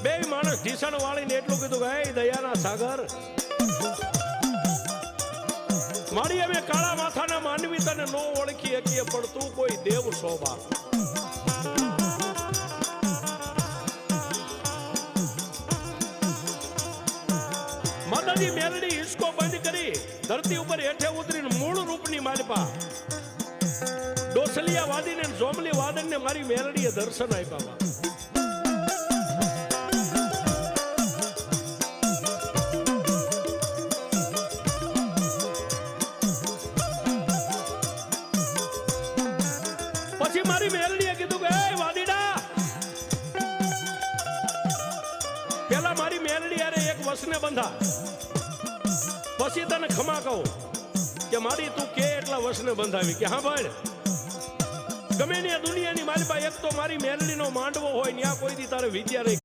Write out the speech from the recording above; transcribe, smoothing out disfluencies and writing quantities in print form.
બે માણસ ઢીસણ વાળીને એટલું કીધું કે હે દયાના સાગર, મારી અમે કાળા માથાના માનવી તને નો ઓળખી શકીએ, પણ તું કોઈ દેવ શોભા. માતાજી મેલડી હિસકો બંધ કરી ધરતી ઉપર હેઠે ઉતરીને મૂળ રૂપની માલપા ડોસલિયા વાદીને જોમલી વાદનને મારી મેલડીએ દર્શન આપ્યા. પછી મારી મેલડીએ કીધું કે એ વાદીડા, પેલા મારી મેલડી અરે એક વસને બંધા, પછી તને ખમા કહું કે મારી તું કે એટલા વસને બંધાવી. કે હા ભાઈ, ગમે ને દુનિયાની મારી પાસે એક તો મારી મેલડીનો માંડવો હોય, ત્યાં કોઈ દી તારે વિદ્યા રહી.